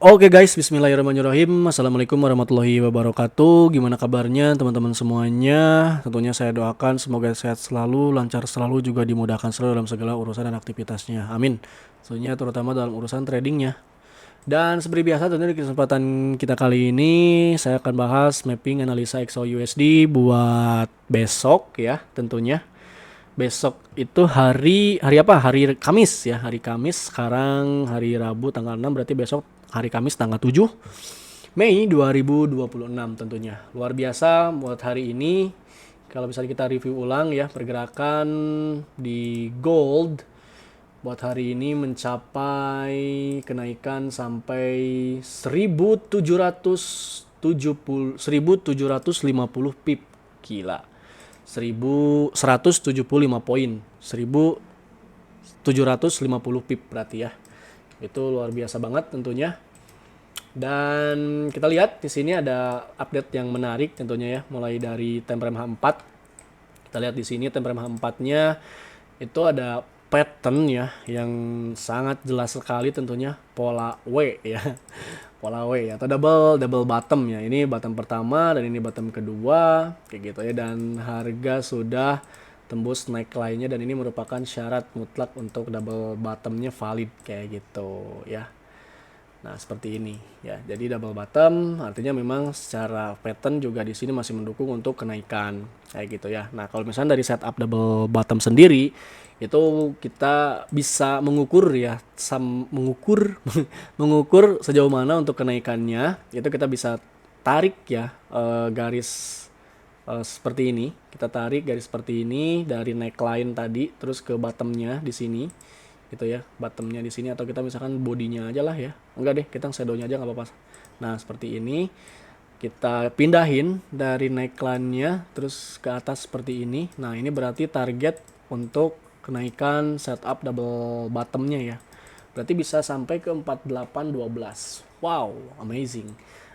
Oke guys, bismillahirrahmanirrahim. Assalamualaikum warahmatullahi wabarakatuh. Gimana kabarnya teman-teman semuanya? Tentunya saya doakan semoga sehat selalu, lancar selalu, juga dimudahkan selalu dalam segala urusan dan aktivitasnya. Amin. Tentunya terutama dalam urusan tradingnya. Dan seperti biasa tentunya di kesempatan kita kali ini saya akan bahas mapping analisa XAUUSD buat besok ya tentunya. Besok itu hari apa? Hari Kamis ya, hari Kamis. Sekarang hari Rabu tanggal 6, berarti besok hari Kamis tanggal 7 Mei 2026 tentunya. Luar biasa buat hari ini. Kalau misalnya kita review ulang ya, pergerakan di gold buat hari ini mencapai kenaikan sampai 1750 pip. Gila. 1175 poin. 1750 pip berarti ya. Itu luar biasa banget tentunya. Dan kita lihat di sini ada update yang menarik tentunya ya, mulai dari time frame H4. Kita lihat di sini time frame H4-nya itu ada pattern ya yang sangat jelas sekali tentunya, pola W ya. Pola W atau double bottom ya. Ini bottom pertama dan ini bottom kedua kayak gitu ya, dan harga sudah tembus naik lainnya dan ini merupakan syarat mutlak untuk double bottomnya valid kayak gitu ya. Nah, seperti ini ya. Jadi double bottom artinya memang secara pattern juga di sini masih mendukung untuk kenaikan kayak gitu ya. Nah, kalau misalnya dari setup double bottom sendiri itu kita bisa mengukur ya, mengukur mengukur sejauh mana untuk kenaikannya. Itu kita bisa tarik ya garis seperti ini. Kita tarik garis seperti ini dari neckline tadi terus ke bottomnya di sini gitu ya, bottomnya di sini, atau kita misalkan bodinya aja lah ya, enggak deh, kita shadownya aja nggak apa-apa. Nah, seperti ini kita pindahin dari neckline-nya terus ke atas seperti ini. Nah, ini berarti target untuk kenaikan setup double bottomnya ya, berarti bisa sampai ke 4812. Wow, amazing.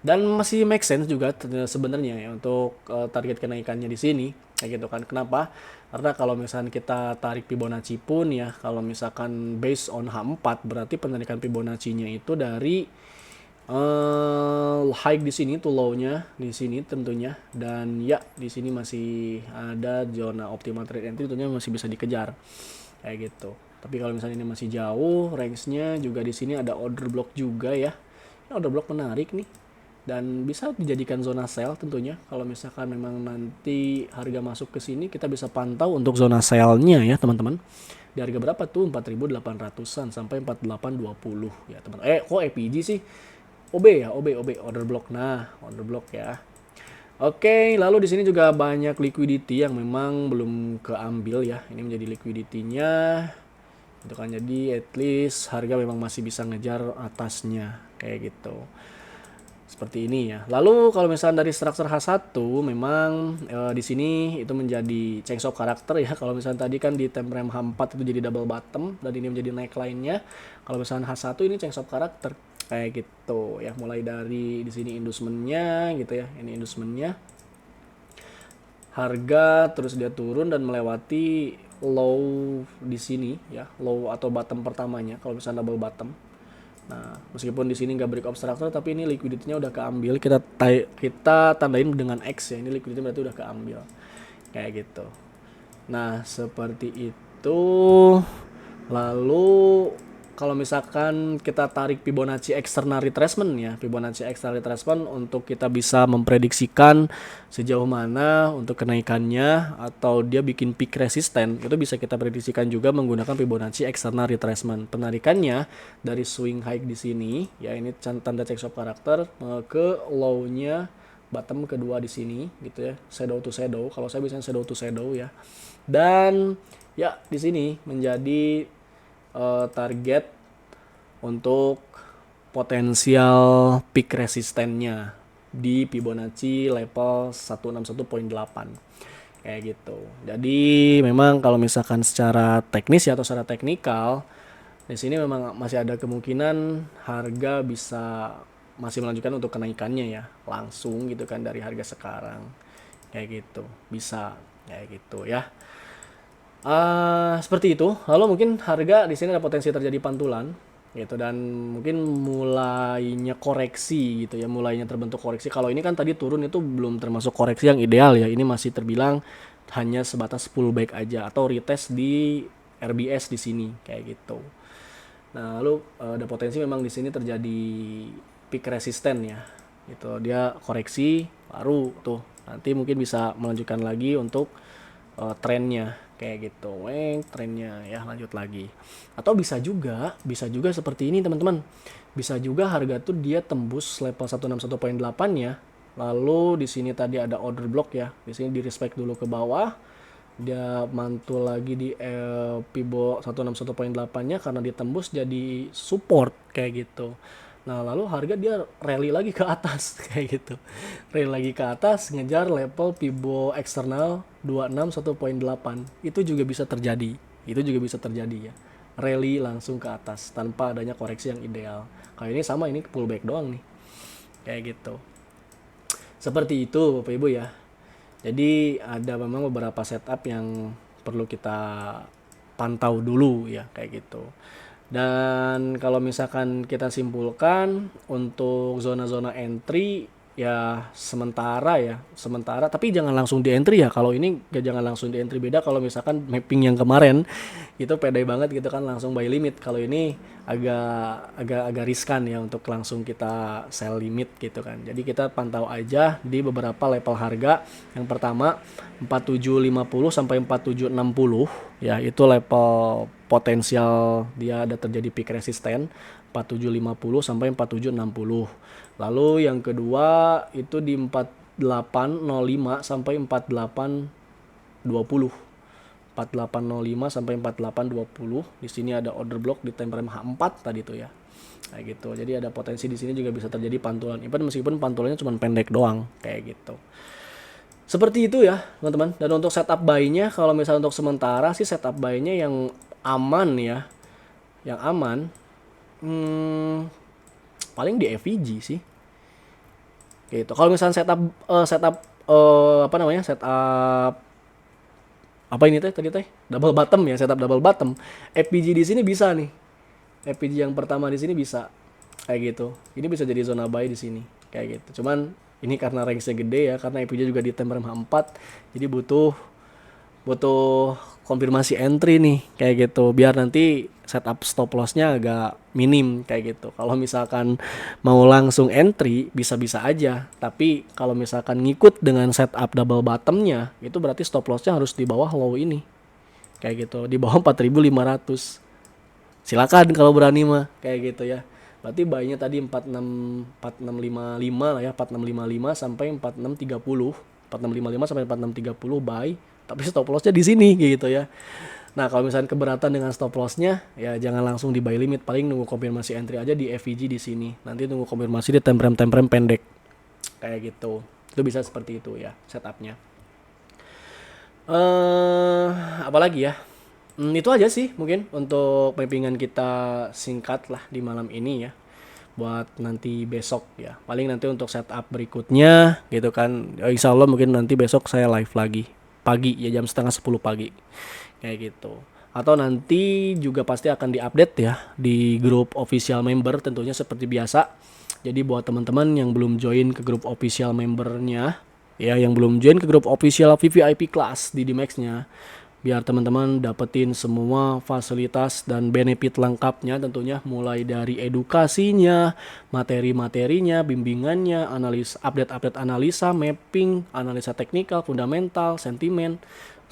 Dan masih make sense juga sebenarnya ya untuk target kenaikannya di sini kayak gitu kan. Kenapa? Karena kalau misalkan kita tarik Fibonacci pun ya, kalau misalkan based on H4 berarti penarikan Fibonacci-nya itu dari high di sini tuh low-nya di sini tentunya, dan ya di sini masih ada zona optimal trade entry, tentunya masih bisa dikejar kayak gitu. Tapi kalau misalnya ini masih jauh range-nya, juga di sini ada order block juga ya. Ini order block menarik nih dan bisa dijadikan zona sell tentunya. Kalau misalkan memang nanti harga masuk ke sini, kita bisa pantau untuk zona sell-nya ya teman-teman. Di harga berapa tuh? 4.800-an sampai 4.820 ya teman. Kok EPG sih? OB ya, OB order block. Nah, order block ya. Oke, lalu di sini juga banyak liquidity yang memang belum keambil ya. Ini menjadi liquidity-nya. Itu kan, jadi at least harga memang masih bisa ngejar atasnya kayak gitu. Seperti ini ya. Lalu kalau misalnya dari struktur H1 memang di sini itu menjadi change of karakter ya. Kalau misalnya tadi kan di time frame H4 itu jadi double bottom dan ini menjadi neckline-nya. Kalau misalnya H1 ini change of karakter kayak gitu ya. Mulai dari di sini inducement-nya gitu ya. Ini inducement-nya. Harga terus dia turun dan melewati low di sini ya, low atau bottom pertamanya kalau misalnya double bottom. Nah, meskipun di sini nggak break obstructor, tapi ini liquidity-nya udah keambil. Kita tandain dengan X ya. Ini liquidity berarti udah keambil. Kayak gitu. Nah, seperti itu. Lalu kalau misalkan kita tarik Fibonacci external retracement ya, Fibonacci external retracement untuk kita bisa memprediksikan sejauh mana untuk kenaikannya atau dia bikin peak resisten, itu bisa kita prediksikan juga menggunakan Fibonacci external retracement. Penarikannya dari swing high di sini ya, ini tanda check stop karakter ke low-nya bottom kedua di sini gitu ya, shadow to shadow. Kalau saya biasanya shadow to shadow ya. Dan ya di sini menjadi target untuk potensial peak resistennya di Fibonacci level 161.8 kayak gitu. Jadi memang kalau misalkan secara teknis ya atau secara teknikal di sini memang masih ada kemungkinan harga bisa masih melanjutkan untuk kenaikannya ya, langsung gitu kan dari harga sekarang kayak gitu, bisa kayak gitu ya. Seperti itu. Lalu mungkin harga di sini ada potensi terjadi pantulan gitu, dan mungkin mulainya koreksi gitu ya, mulainya terbentuk koreksi. Kalau ini kan tadi turun itu belum termasuk koreksi yang ideal ya, ini masih terbilang hanya sebatas pullback aja atau retest di RBS di sini kayak gitu. Nah, lalu ada potensi memang di sini terjadi peak resisten ya. Gitu. Dia koreksi baru tuh. Nanti mungkin bisa melanjutkan lagi untuk trennya kayak gitu. Trennya ya lanjut lagi. Atau bisa juga seperti ini teman-teman. Bisa juga harga tuh dia tembus level 161.8 ya. Lalu di sini tadi ada order block ya. Di sini di respect dulu ke bawah, dia mantul lagi di Pibo 161.8 nya karena ditembus jadi support kayak gitu. Nah, lalu harga dia rally lagi ke atas kayak gitu. Rally lagi ke atas ngejar level Pibo eksternal 261.8. Itu juga bisa terjadi. Itu juga bisa terjadi ya. Rally langsung ke atas tanpa adanya koreksi yang ideal. Kayak ini sama, ini pullback doang nih. Kayak gitu. Seperti itu Bapak Ibu ya. Jadi ada memang beberapa setup yang perlu kita pantau dulu ya kayak gitu. Dan kalau misalkan kita simpulkan untuk zona-zona entry ya sementara tapi jangan langsung di entry ya. Kalau ini jangan langsung di entry, beda kalau misalkan mapping yang kemarin itu pede banget gitu kan langsung buy limit. Kalau ini agak riskan ya untuk langsung kita sell limit gitu kan. Jadi kita pantau aja di beberapa level harga. Yang pertama 4750 sampai 4760 ya, itu level potensial dia ada terjadi peak resisten 4750 sampai 4760. Lalu yang kedua itu di 4805 sampai 4820. 4805 sampai 4820. Di sini ada order block di time frame H4 tadi tuh ya. Kayak gitu. Jadi ada potensi di sini juga bisa terjadi pantulan even meskipun pantulannya cuma pendek doang kayak gitu. Seperti itu ya, teman-teman. Dan untuk setup buy-nya kalau misalnya untuk sementara sih setup buy-nya yang aman ya. Yang aman paling di FVG sih. Gitu. Kalau misalnya setup apa namanya? Setup apa ini teh tadi teh? Double bottom ya, setup double bottom. FPG di sini bisa nih. FPG yang pertama di sini bisa kayak gitu. Ini bisa jadi zona buy di sini kayak gitu. Cuman ini karena range-nya gede ya, karena FPG juga di time frame H4, jadi butuh konfirmasi entry nih kayak gitu biar nanti setup stop loss-nya agak minim kayak gitu. Kalau misalkan mau langsung entry bisa-bisa aja, tapi kalau misalkan ngikut dengan setup double bottom-nya itu berarti stop loss-nya harus di bawah low ini kayak gitu, di bawah 4.500. Silakan kalau berani mah kayak gitu ya. Berarti buy-nya tadi 4655 lah ya, 4655 sampai 4630. 4655 sampai 4630 buy, tapi stop loss-nya di sini gitu ya. Nah, kalau misalnya keberatan dengan stop loss-nya ya jangan langsung di buy limit, paling nunggu konfirmasi entry aja di FVG di sini. Nanti tunggu konfirmasi di time frame pendek. Kayak gitu. Itu bisa seperti itu ya setupnya. Apalagi ya? Itu aja sih mungkin untuk mappingan kita singkat lah di malam ini ya. Buat nanti besok ya. Paling nanti untuk setup berikutnya gitu kan. Ya, insya Allah mungkin nanti besok saya live lagi. Pagi ya, jam setengah 10 pagi. Kayak gitu. Atau nanti juga pasti akan diupdate ya di grup official member tentunya seperti biasa. Jadi buat teman-teman yang belum join ke grup official membernya ya, yang belum join ke grup official VVIP class di DMAX-nya, biar teman-teman dapetin semua fasilitas dan benefit lengkapnya tentunya, mulai dari edukasinya, materi-materinya, bimbingannya, update analisa, mapping, analisa teknikal, fundamental, sentimen,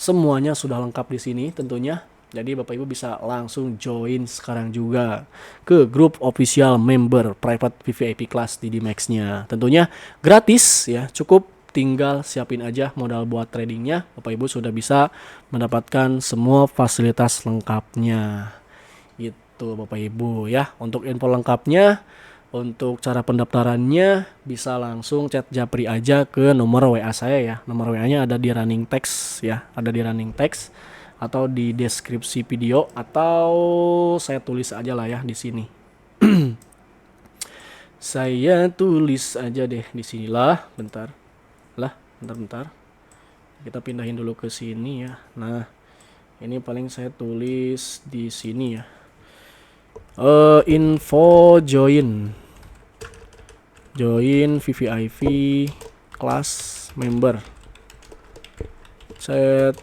semuanya sudah lengkap di sini tentunya. Jadi Bapak Ibu bisa langsung join sekarang juga ke grup official member private VVIP class di DMAX-nya. Tentunya gratis ya, cukup tinggal siapin aja modal buat tradingnya. Bapak Ibu sudah bisa mendapatkan semua fasilitas lengkapnya. Itu Bapak Ibu ya. Untuk info lengkapnya, untuk cara pendaftarannya bisa langsung chat Japri aja ke nomor WA saya ya. Nomor WA-nya ada di running text ya, ada di running text atau di deskripsi video, atau saya tulis aja lah ya di sini. Saya tulis aja deh di sinilah, bentar. Bentar. Kita pindahin dulu ke sini ya. Nah, ini paling saya tulis di sini ya. Info join VVIP kelas member, chat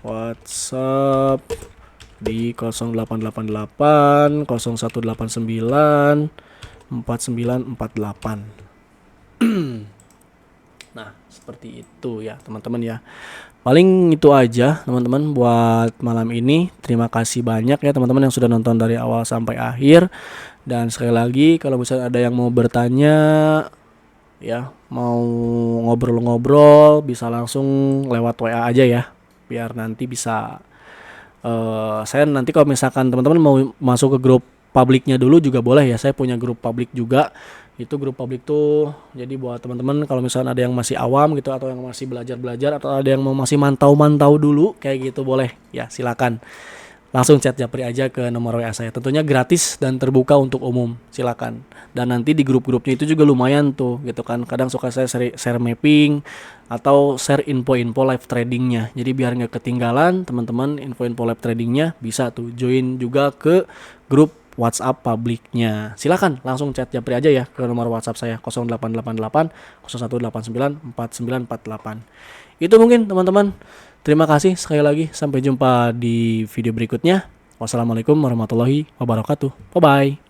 WhatsApp di 0888 0189 4948. Nah, seperti itu ya teman-teman ya. Paling itu aja teman-teman buat malam ini. Terima kasih banyak ya teman-teman yang sudah nonton dari awal sampai akhir. Dan sekali lagi kalau misalnya ada yang mau bertanya ya, mau ngobrol-ngobrol, bisa langsung lewat WA aja ya. Biar nanti bisa saya nanti kalau misalkan teman-teman mau masuk ke grup publiknya dulu juga boleh ya. Saya punya grup publik juga. Itu grup publik tuh jadi buat teman-teman kalau misalnya ada yang masih awam gitu atau yang masih belajar-belajar atau ada yang mau masih mantau-mantau dulu kayak gitu boleh ya, silakan langsung chat Japri aja ke nomor WA saya. Tentunya gratis dan terbuka untuk umum, silakan. Dan nanti di grup-grupnya itu juga lumayan tuh gitu kan. Kadang suka saya share mapping atau share info-info live tradingnya. Jadi biar nggak ketinggalan teman-teman info-info live tradingnya, bisa tuh join juga ke grup WhatsApp publiknya. Silakan langsung chat Japri aja ya ke nomor WhatsApp saya 0888 0189 4948. Itu mungkin teman-teman. Terima kasih sekali lagi. Sampai jumpa di video berikutnya. Wassalamualaikum warahmatullahi wabarakatuh. Bye bye.